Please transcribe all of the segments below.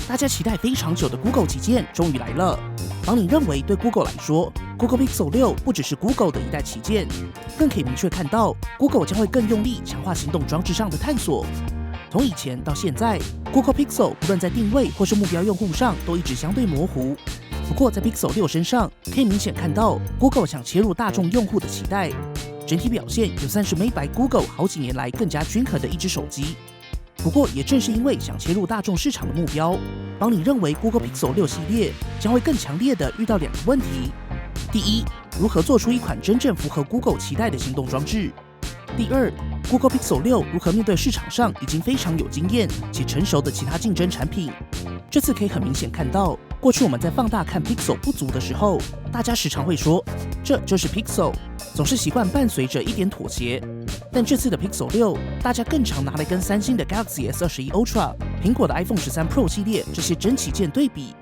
大家期待非常久的 Google 旗舰终于来了。邦尼认为，对 Google 来说 ，Google Pixel 6不只是 Google 的一代旗舰，更可以明确看到 Google 将会更用力强化行动装置上的探索。从以前到现在 ，Google Pixel 不论在定位或是目标用户上都一直相对模糊。不过在 Pixel 6身上，可以明显看到 Google 想切入大众用户的期待，整体表现也算是美白 Google 好几年来更加均衡的一只手机。不过，也正是因为想切入大众市场的目标，邦尼认为 Google Pixel 6系列将会更强烈的遇到2个问题：第一，如何做出一款真正符合 Google 期待的行动装置；第二，Google Pixel 6如何面对市场上已经非常有经验且成熟的其他竞争产品。这次可以很明显看到，过去我们在放大看 Pixel 不足的时候，大家时常会说这就是 Pixel， 总是习惯伴随着一点妥协。但这次的 Pixel 6，大家更常拿来跟三星的 Galaxy S21 Ultra、苹果的 iPhone 13 Pro 系列这些真旗舰对比。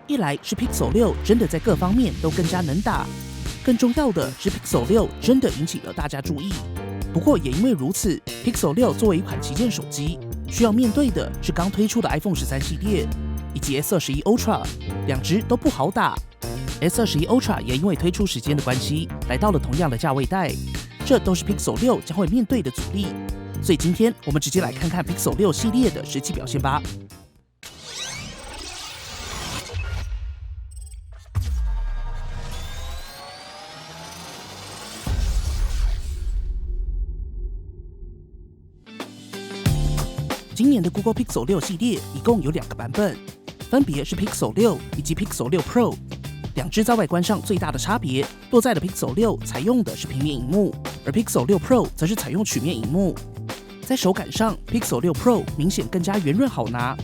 一来是 Pixel 6真的在各方面都更加能打，更重要的是 Pixel 6真的引起了大家注意。不过也因为如此 ，Pixel 6作为一款旗舰手机，需要面对的是刚推出的 iPhone 13系列以及 S21 Ultra， 2只都不好打。S21 Ultra 也因为推出时间的关系，来到了同样的价位带。这都是 Pixel 6将会面对的阻力，所以今天我们直接来看看 Pixel 6系列的实际表现吧。今年的 Google Pixel 6系列一共有2个版本，分别是 Pixel 6以及 Pixel 6 Pro。2只在外观上最大的差别落在了 Pixel 6采用的是平面萤幕，而 Pixel 6 Pro 则是采用曲面萤幕。在手感上 ，Pixel 6 Pro 明显更加圆润好拿，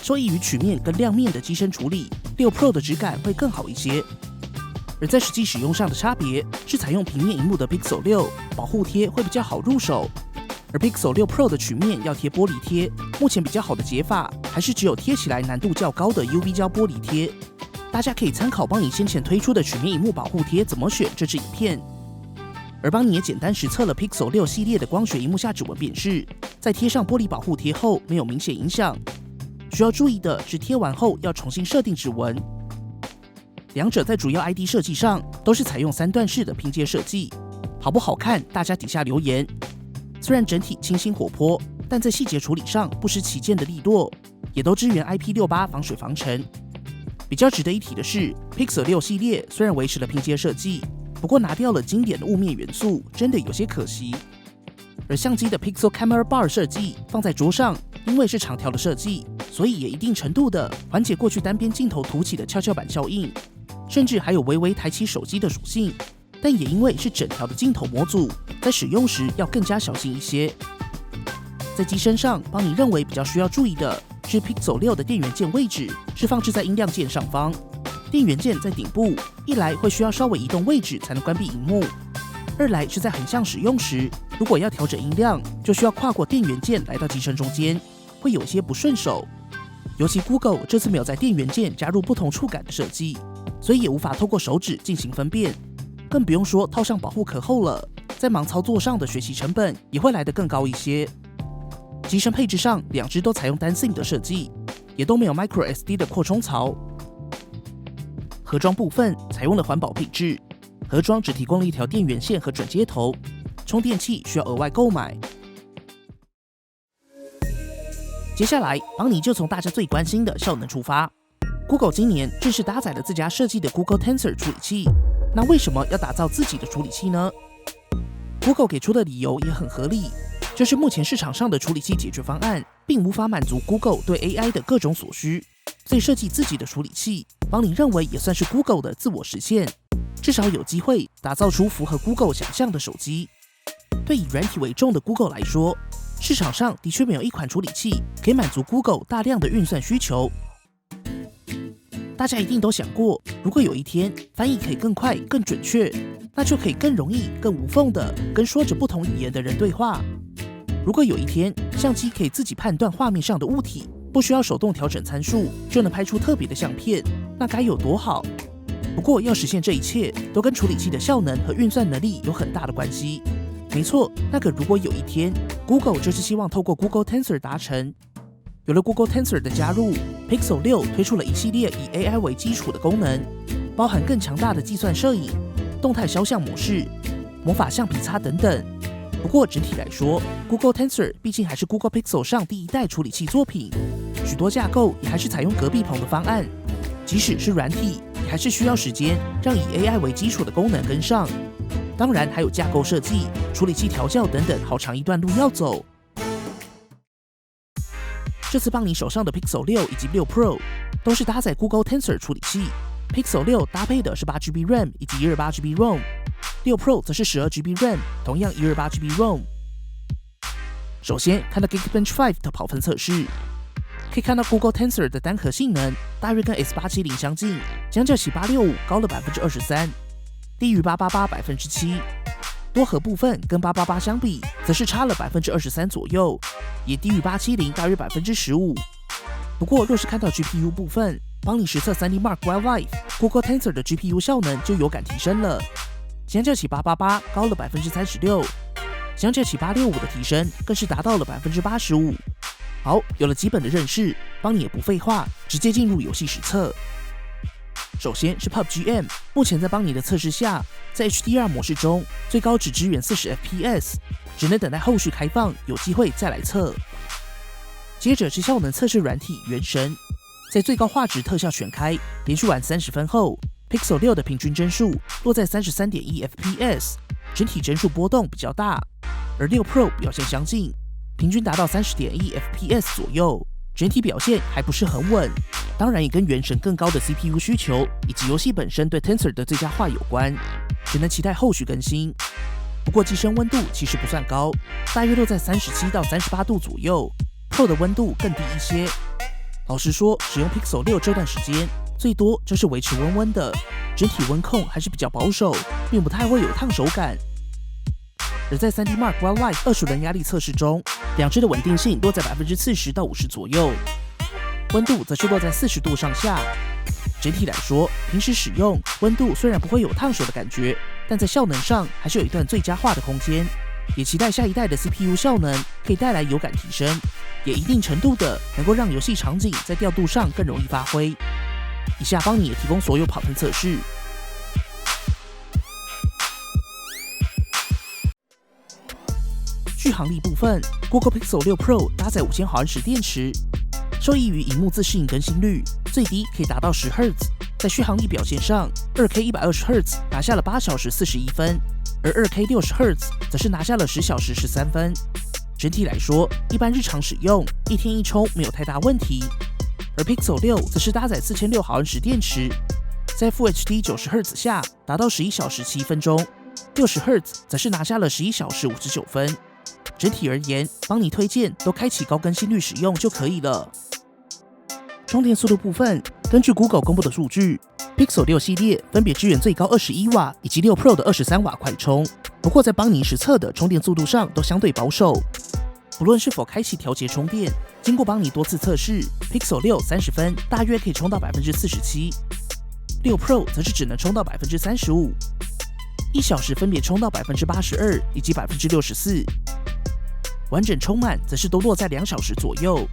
受益于曲面跟亮面的机身处理，6 Pro 的质感会更好一些。而在实际使用上的差别是，采用平面萤幕的 Pixel 6保护贴会比较好入手，而 Pixel 6 Pro 的曲面要贴玻璃贴，目前比较好的解法还是只有贴起来难度较高的 UV 胶玻璃贴。大家可以参考邦尼先前推出的曲面萤幕保护贴怎么选这支影片。而邦尼也简单实测了 Pixel 6系列的光学萤幕下指纹辨识，在贴上玻璃保护贴后没有明显影响。需要注意的是，贴完后要重新设定指纹。2者在主要 ID 设计上都是采用3段式的拼接设计，好不好看？大家底下留言。虽然整体清新活泼，但在细节处理上不失旗舰的利落，也都支援 IP68 防水防尘。比较值得一提的是 ，Pixel 6系列虽然维持了拼接设计，不过拿掉了经典的雾面元素，真的有些可惜。而相机的 Pixel Camera Bar 设计放在桌上，因为是长条的设计，所以也一定程度的缓解过去单边镜头凸起的跷跷板效应，甚至还有微微抬起手机的属性。但也因为是整条的镜头模组，在使用时要更加小心一些。在机身上，邦尼认为比较需要注意的是 Pixel 6的电源键位置是放置在音量键上方，电源键在顶部，一来会需要稍微移动位置才能关闭萤幕，二来是在横向使用时，如果要调整音量，就需要跨过电源键来到机身中间，会有一些不顺手。尤其 Google 这次没有在电源键加入不同触感的设计，所以也无法透过手指进行分辨，更不用说套上保护壳后了，在盲操作上的学习成本也会来得更高一些。机身配置上，2只都采用单 SIM 的设计，也都没有 Micro SD 的扩充槽。盒装部分采用了环保配置，盒装只提供了一条电源线和转接头，充电器需要额外购买。接下来，邦尼就从大家最关心的效能出发。Google 今年正式搭载了自家设计的 Google Tensor 处理器，那为什么要打造自己的处理器呢？ Google 给出的理由也很合理，就是目前市场上的处理器解决方案并无法满足 Google 对 AI 的各种所需，所以设计自己的处理器，邦尼认为也算是 Google 的自我实现，至少有机会打造出符合 Google 想象的手机。对以软体为重的 Google 来说，市场上的确没有一款处理器可以满足 Google 大量的运算需求。大家一定都想过，如果有一天翻译可以更快、更准确，那就可以更容易、更无缝的跟说着不同语言的人对话。如果有一天相机可以自己判断画面上的物体，不需要手动调整参数就能拍出特别的相片，那该有多好？不过要实现这一切，都跟处理器的效能和运算能力有很大的关系。没错，那个如果有一天 Google 就是希望透过 Google Tensor 达成。有了 Google Tensor 的加入 ，Pixel 6推出了一系列以 AI 为基础的功能，包含更强大的计算摄影、动态肖像模式、魔法橡皮擦等等。不过整体来说 ，Google Tensor 毕竟还是 Google Pixel 上第一代处理器作品，许多架构也还是采用隔壁棚的方案，即使是软体，也还是需要时间让以 AI 为基础的功能跟上。当然还有架构设计、处理器调教等等，好长一段路要走。这次帮你手上的 Pixel 6以及6 Pro 都是搭载 Google Tensor 处理器。Pixel 6搭配的是 8GB RAM 以及 128GB ROM，6 Pro 则是 12GB RAM， 同样 128GB ROM。首先看到 Geekbench 5的跑分测试，可以看到 Google Tensor 的单核性能大约跟 S870 相近，相较起865高了 23%， 低于888 7%。多核部分跟888相比，则是差了 23% 左右，也低于870大约 15%。不过若是看到 GPU 部分，帮你实测 3D Mark Wildlife Google Tensor 的 GPU 效能就有感提升了，相较起888高了 36%， 相较起865的提升更是达到了 85%。好，有了基本的认识，帮你也不废话，直接进入游戏实测。首先是 PUBG-M， 目前在帮你的测试下，在 HDR 模式中最高只支援40 FPS， 只能等待后续开放，有机会再来测。接着是效能测试软体原神，在最高画质特效全开，连续玩30分后 ，Pixel 6的平均帧数落在 33.1 FPS， 整体帧数波动比较大，而6 Pro 表现相近，平均达到 30.1 FPS 左右，整体表现还不是很稳。当然也跟原神更高的 CPU 需求以及游戏本身对 Tensor 的最佳化有关，只能期待后续更新。不过机身温度其实不算高，大约落在37到38度左右， Pro 的温度更低一些。老实说，使用 Pixel 6这段时间，最多就是维持温温的，整体温控还是比较保守，并不太会有烫手感。而在 3D Mark Wildlife 20轮压力测试中，两只的稳定性落在 40% 到50%左右，温度则是落在40度上下。整体来说，平时使用温度虽然不会有烫手的感觉，但在效能上还是有一段最佳化的空间。也期待下一代的 CPU 效能可以带来有感提升，也一定程度的能够让游戏场景在调度上更容易发挥。以下帮你也提供所有跑分测试。续航力部分 ，Google Pixel 6 Pro 搭载5000毫安时电池，受益于萤幕自适应更新率，最低可以达到10 Hz。在续航力表现上 ，2K 120 Hz 拿下了8小时41分，而 2K 60 Hz 则是拿下了10小时13分。整体来说，一般日常使用一天一充没有太大问题。而 Pixel 6则是搭载4600毫安时电池，在 Full HD 90 Hz 下达到11小时7分钟，60 Hz 则是拿下了11小时59分。整体而言，帮你推荐都开启高更新率使用就可以了。充电速度部分，根据 Google 公布的数据 ，Pixel 6系列分别支援最高21瓦以及6 Pro 的23瓦快充，不过在帮你实测的充电速度上都相对保守。不论是否开启调节充电，经过帮你多次测试 ，Pixel 6 30分大约可以充到 47%， 6 Pro 则是只能充到 35%， 1小时分别充到 82% 以及 64%， 完整充满则是都落在2小时左右。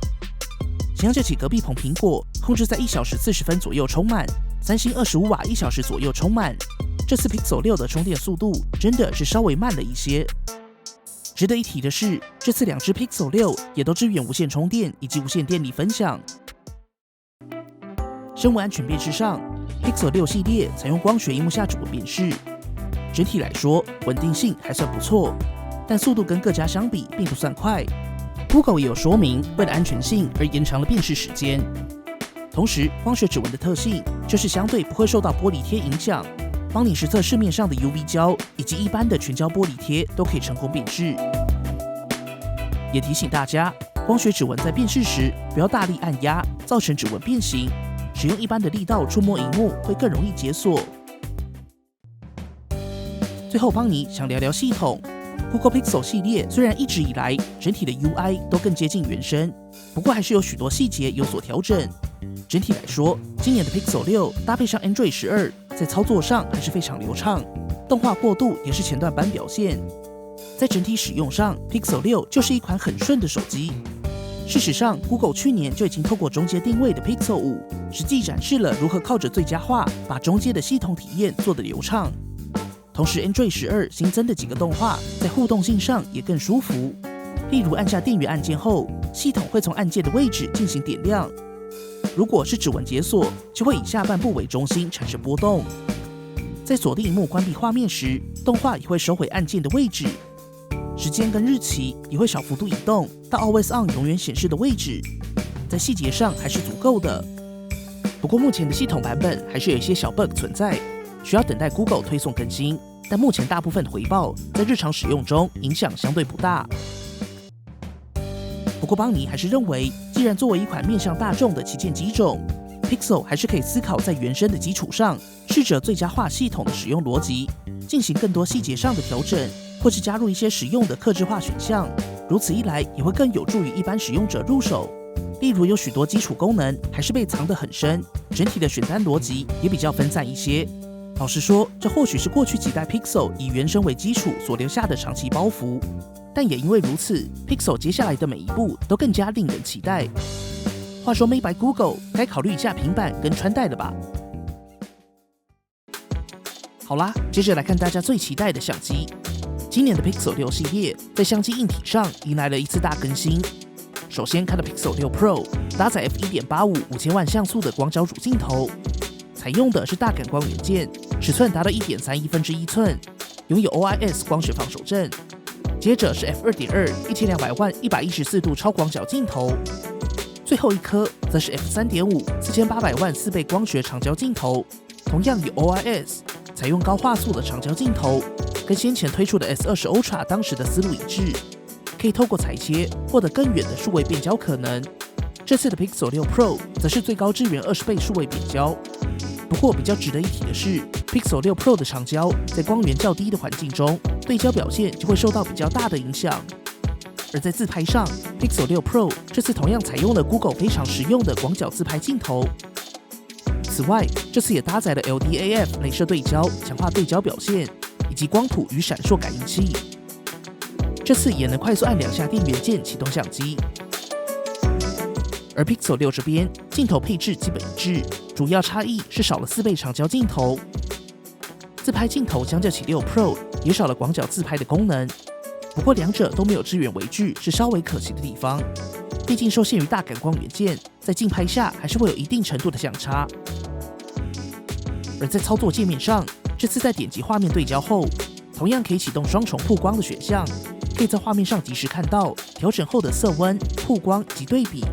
相较起隔壁棚苹果控制在1小时40分左右充满，三星25瓦1小时左右充满，这次 Pixel 6的充电速度真的是稍微慢了一些。值得一提的是，这次两只 Pixel 6也都支援无线充电以及无线电力分享。生物安全辨识上 ，Pixel 6系列采用光学萤幕下指纹辨识，整体来说稳定性还算不错，但速度跟各家相比并不算快。Google 也有说明，为了安全性而延长了辨识时间。同时，光学指纹的特性就是相对不会受到玻璃贴影响，帮你实测市面上的 UV 胶以及一般的全胶玻璃贴都可以成功辨识。也提醒大家，光学指纹在辨识时不要大力按压，造成指纹变形，使用一般的力道触摸萤幕会更容易解锁。最后帮你想聊聊系统。Google Pixel 系列虽然一直以来整体的 UI 都更接近原生，不过还是有许多细节有所调整。整体来说，今年的 Pixel 6搭配上 Android 12，在操作上还是非常流畅，动画过渡也是前段班表现。在整体使用上 ，Pixel 6就是一款很顺的手机。事实上 ，Google 去年就已经透过中阶定位的 Pixel 5，实际展示了如何靠着最佳化把中阶的系统体验做得流畅。同时 ，Android 12新增的几个动画在互动性上也更舒服。例如按下电源按键后，系统会从按键的位置进行点亮。如果是指纹解锁，就会以下半部为中心产生波动。在锁定萤幕关闭画面时，动画也会收回按键的位置。时间跟日期也会小幅度移动到 Always On 永远显示的位置，在细节上还是足够的。不过目前的系统版本还是有一些小 bug 存在，需要等待 Google 推送更新。但目前大部分的回报在日常使用中影响相对不大。不过邦尼还是认为，既然作为一款面向大众的旗舰机种， Pixel 还是可以思考在原生的基础上，试着最佳化系统的使用逻辑，进行更多细节上的调整。或是加入一些实用的客制化选项，如此一来也会更有助于一般使用者入手。例如有许多基础功能还是被藏得很深，整体的选单逻辑也比较分散一些。老实说，这或许是过去几代 Pixel 以原生为基础所留下的长期包袱，但也因为如此 ，Pixel 接下来的每一步都更加令人期待。话说 Made by Google 该考虑一下平板跟穿戴了吧？好啦，接着来看大家最期待的相机。今年的 Pixel 6系列在相机硬体上迎来了一次大更新。首先看到 Pixel 6 Pro 搭载 f1.85 5000万像素的广角主镜头，采用的是大感光元件，尺寸达到 1.31寸，拥有 OIS 光学防手震。接着是 f2.2 1200万114度超广角镜头，最后一颗则是 f3.5 4800万4倍光学长焦镜头，同样有 OIS， 采用高画素的长焦镜头。跟先前推出的 S20 Ultra 当时的思路一致，可以透过裁切获得更远的数位变焦可能。这次的 Pixel 6 Pro 则是最高支援20倍数位变焦。不过比较值得一提的是 ，Pixel 6 Pro 的长焦在光源较低的环境中，对焦表现就会受到比较大的影响。而在自拍上 ，Pixel 6 Pro 这次同样采用了 Google 非常实用的广角自拍镜头。此外，这次也搭载了 LDAF 雷射对焦，强化对焦表现。以及光谱与闪烁感应器，这次也能快速按2下电源键启动相机。而 Pixel 6这边镜头配置基本一致，主要差异是少了4倍长焦镜头。自拍镜头相较起6 Pro 也少了广角自拍的功能，不过两者都没有支援微距，是稍微可惜的地方。毕竟受限于大感光元件，在竞拍下还是会有一定程度的相差。而在操作界面上，这次在点击画面对焦后，同样可以启动双重曝光的选项，可以在画面上及时看到调整后的色温、曝光及对比。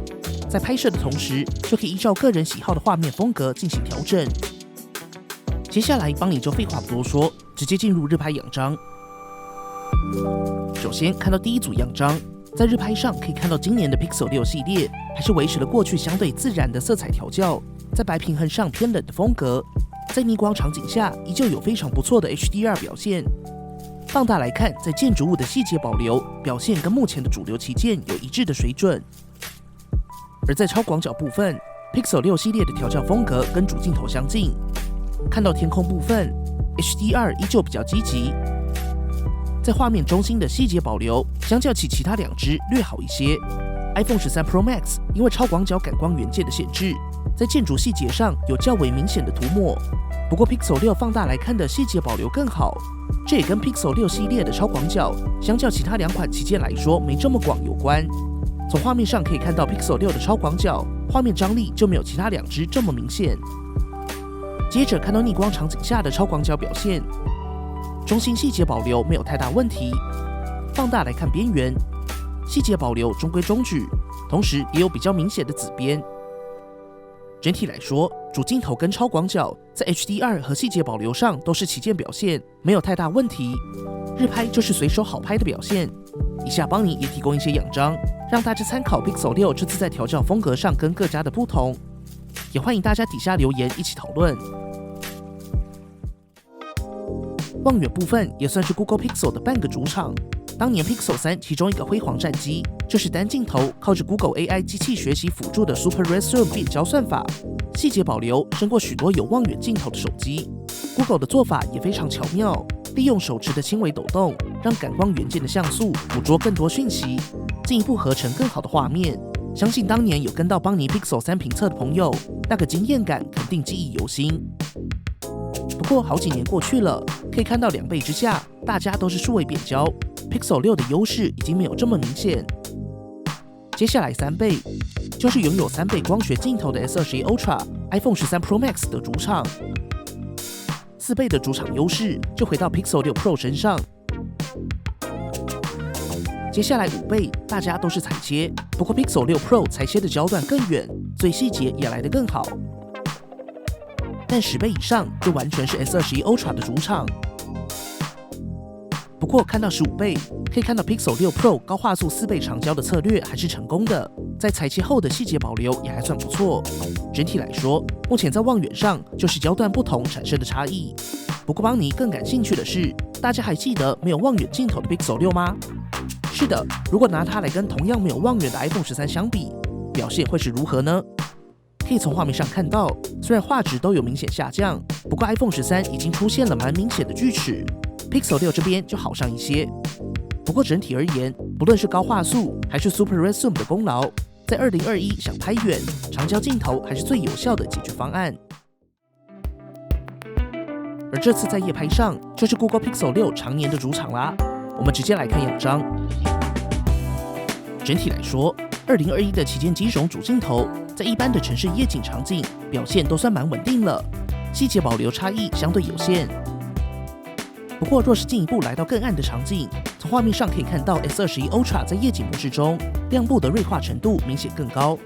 在拍摄的同时，就可以依照个人喜好的画面风格进行调整。接下来帮你就废话不多说，直接进入日拍样张。首先看到第一组样张，在日拍上可以看到今年的 Pixel 6系列还是维持了过去相对自然的色彩调教，在白平衡上偏冷的风格。在逆光场景下，依旧有非常不错的 HDR 表现。放大来看，在建筑物的细节保留表现跟目前的主流旗舰有一致的水准。而在超广角部分 ，Pixel 6系列的调教风格跟主镜头相近。看到天空部分 ，HDR 依旧比较积极。在画面中心的细节保留，相较起其他两支略好一些。iPhone 13 Pro Max 因为超广角感光元件的限制，在建筑细节上有较为明显的涂抹。不过 Pixel 6放大来看的细节保留更好，这也跟 Pixel 6系列的超广角相较其他两款旗舰来说没这么广有关。从画面上可以看到 Pixel 6的超广角画面张力就没有其他两支这么明显。接着看到逆光场景下的超广角表现，中心细节保留没有太大问题。放大来看边缘，细节保留中规中矩，同时也有比较明显的紫边。整体来说，主镜头跟超广角在 HDR 和细节保留上都是旗舰表现，没有太大问题。日拍就是随手好拍的表现。以下帮你也提供一些样张，让大家参考 Pixel 6这次在调教风格上跟各家的不同，也欢迎大家底下留言一起讨论。望远部分也算是 Google Pixel 的半个主场。当年 Pixel 3其中一个辉煌战绩，就是单镜头靠着 Google AI 机器学习辅助的 Super Red Zoom 变焦算法，细节保留胜过许多有望远镜头的手机。Google 的做法也非常巧妙，利用手持的轻微抖动，让感光元件的像素捕捉更多讯息，进一步合成更好的画面。相信当年有跟到邦尼 Pixel 3评测的朋友，那个惊艳感肯定记忆犹新。不过好几年过去了，可以看到2倍之下，大家都是数位变焦 ，Pixel 6的优势已经没有这么明显。接下来3倍，就是拥有3倍光学镜头的 S21 Ultra、iPhone 13 Pro Max 的主场。4倍的主场优势就回到 Pixel 6 Pro 身上。接下来5倍，大家都是裁切，不过 Pixel 6 Pro 裁切的焦段更远，所以细节也来得更好。但10倍以上就完全是 S21 Ultra 的主场。不过看到15倍，可以看到 Pixel 6 Pro 高画素4倍长焦的策略还是成功的，在裁切后的细节保留也还算不错。整体来说，目前在望远上就是焦段不同产生的差异。不过邦尼更感兴趣的是，大家还记得没有望远镜头的 Pixel 6吗？是的，如果拿它来跟同样没有望远的 iPhone 13相比，表现会是如何呢？可以从画面上看到，虽然画质都有明显下降，不过 iPhone 13已经出现了蛮明显的锯齿。Pixel 6这边就好上一些，不过整体而言，不论是高画素还是 Super Red Zoom 的功劳，在2021想拍远，长焦镜头还是最有效的解决方案。而这次在夜拍上，就是 Google Pixel 6常年的主场啦。我们直接来看样张。整体来说，2021的旗舰机种主镜头，在一般的城市夜景场景表现都算蛮稳定了，细节保留差异相对有限。不过，若是进一步来到更暗的场景，从画面上可以看到 S21 Ultra 在夜景模式中亮部的锐化程度明显更高。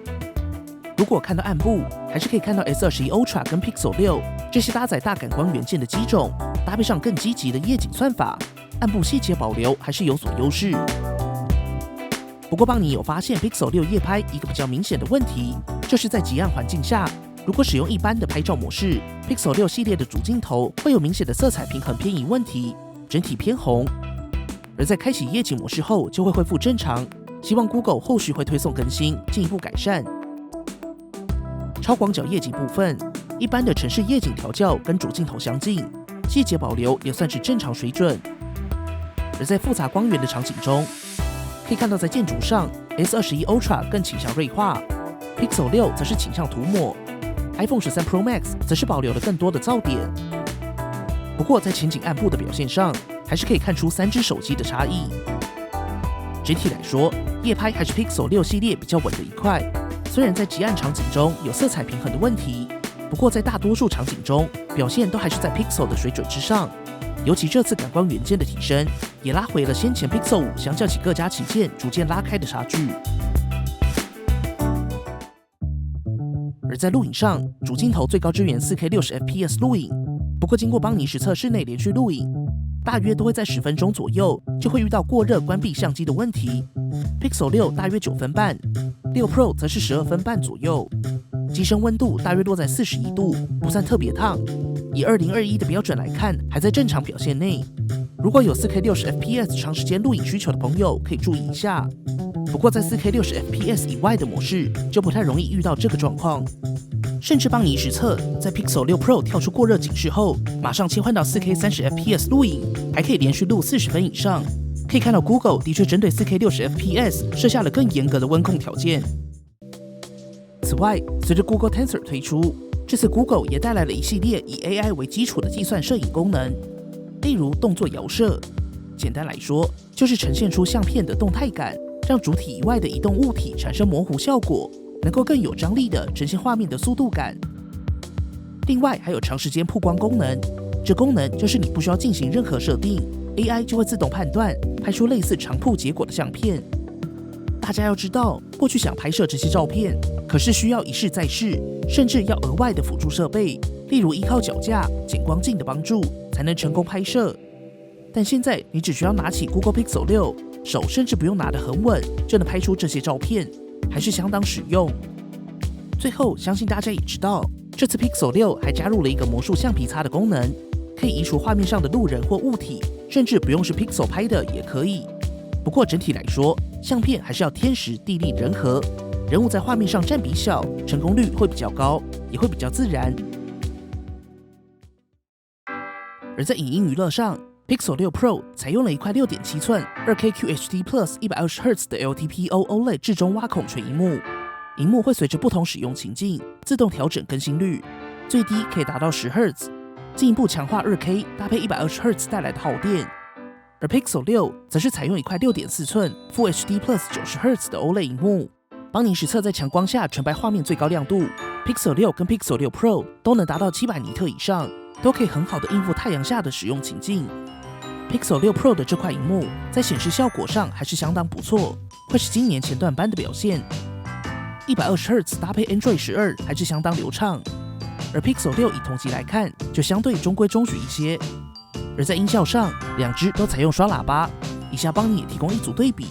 如果看到暗部，还是可以看到 S21 Ultra 跟 Pixel 6这些搭载大感光元件的机种，搭配上更积极的夜景算法，暗部细节保留还是有所优势。不过邦尼有发现 Pixel 6夜拍一个比较明显的问题，就是在极暗环境下，如果使用一般的拍照模式， Pixel 6系列的主镜头会有明显的色彩平衡偏移问题，整体偏红。而在开启夜景模式后就会恢复正常，希望 Google 后续会推送更新，进一步改善。超广角夜景部分，一般的城市夜景调校跟主镜头相近，细节保留也算是正常水准。而在复杂光源的场景中，可以看到在建筑上 S21 Ultra 更倾向锐化， Pixel 6则是倾向涂抹， iPhone 13 Pro Max 则是保留了更多的噪点。不过在前景暗部的表现上，还是可以看出3只手机的差异。整体来说，夜拍还是 Pixel 6系列比较稳的一块，虽然在极暗场景中有色彩平衡的问题，不过在大多数场景中表现都还是在 Pixel 的水准之上。尤其这次感光元件的提升，也拉回了先前 Pixel 5相较起各家旗舰逐渐拉开的差距。而在录影上，主镜头最高支援 4K 60fps 录影，不过经过邦尼实测室内连续录影，大约都会在10分钟左右就会遇到过热关闭相机的问题。Pixel 6大约9分半，6 Pro 则是12分半左右，机身温度大约落在41度，不算特别烫。以2021的标准来看，还在正常表现内。如果有 4K 60fps 长时间录影需求的朋友，可以注意一下。不过在 4K 60fps 以外的模式，就不太容易遇到这个状况。甚至邦尼实测，在 Pixel 6 Pro 跳出过热警示后，马上切换到 4K 30fps 录影，还可以连续录40分以上。可以看到 Google 的确针对 4K 60fps 设下了更严格的温控条件。此外，随着 Google Tensor 推出，这次 Google 也带来了一系列以 AI 为基础的计算摄影功能，例如动作摇摄。简单来说，就是呈现出相片的动态感，让主体以外的移动物体产生模糊效果，能够更有张力地呈现画面的速度感。另外还有长时间曝光功能，这功能就是你不需要进行任何设定， AI 就会自动判断，拍出类似长曝结果的相片。大家要知道，过去想拍摄这些照片，可是需要一试再试，甚至要额外的辅助设备，例如依靠脚架、减光镜的帮助，才能成功拍摄。但现在你只需要拿起 Google Pixel 6，手甚至不用拿得很稳，就能拍出这些照片，还是相当实用。最后，相信大家也知道，这次 Pixel 6还加入了一个魔术橡皮擦的功能，可以移除画面上的路人或物体，甚至不用是 Pixel 拍的也可以。不过整体来说，相片还是要天时地利人和，人物在画面上占比小，成功率会比较高，也会比较自然。而在影音娱乐上， Pixel 6 Pro 采用了一块 6.7 寸 2K QHD Plus 120Hz 的 LTPO OLED 至中挖孔全萤幕，萤幕会随着不同使用情境自动调整更新率，最低可以达到10 Hz， 进一步强化 2K 搭配120 Hz 带来的耗电。而 Pixel 6则是采用一块 6.4 寸 Full HD Plus 90 Hz 的 OLED 萤幕，帮您实测在强光下纯白画面最高亮度。Pixel 6跟 Pixel 6 Pro 都能达到700尼特以上，都可以很好的应付太阳下的使用情境。Pixel 6 Pro 的这块萤幕在显示效果上还是相当不错，会是今年前段班的表现。120 Hz 搭配 Android 12还是相当流畅，而 Pixel 6以同级来看就相对中规中矩一些。而在音效上，两只都采用双喇叭，以下帮你也提供一组对比。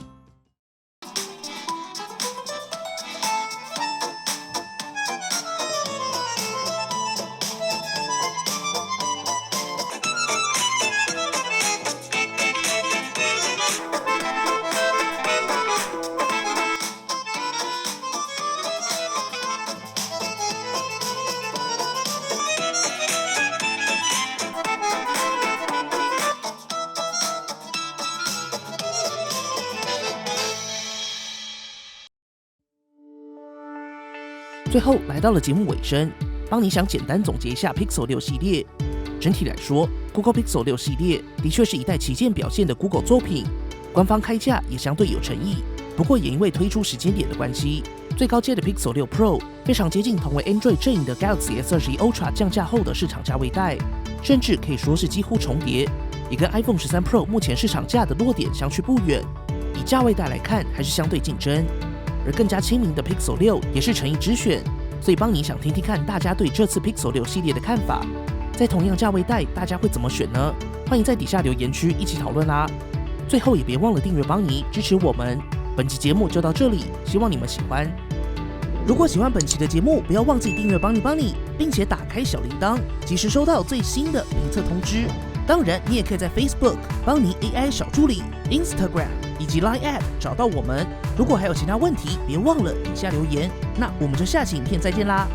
最后来到了节目尾声，帮你想简单总结一下 Pixel 6系列。整体来说 ，Google Pixel 6系列的确是一代旗舰表现的 Google 作品，官方开价也相对有诚意。不过也因为推出时间点的关系，最高阶的 Pixel 6 Pro 非常接近同为 Android 阵营的 Galaxy S21 Ultra 降价后的市场价位带，甚至可以说是几乎重叠，也跟 iPhone 13 Pro 目前市场价的落点相去不远。以价位带来看，还是相对竞争。而更加亲民的 Pixel 6也是诚意之选，所以帮你想听听看大家对这次 Pixel 6系列的看法。在同样价位带，大家会怎么选呢？欢迎在底下留言区一起讨论啦！最后也别忘了订阅邦尼，支持我们。本期节目就到这里，希望你们喜欢。如果喜欢本期的节目，不要忘记订阅邦尼，并且打开小铃铛，及时收到最新的评测通知。当然，你也可以在 Facebook 邦尼 AI 小助理、Instagram 以及 Line App 找到我们。如果还有其他问题，别忘了底下留言。那我们就下期影片再见啦！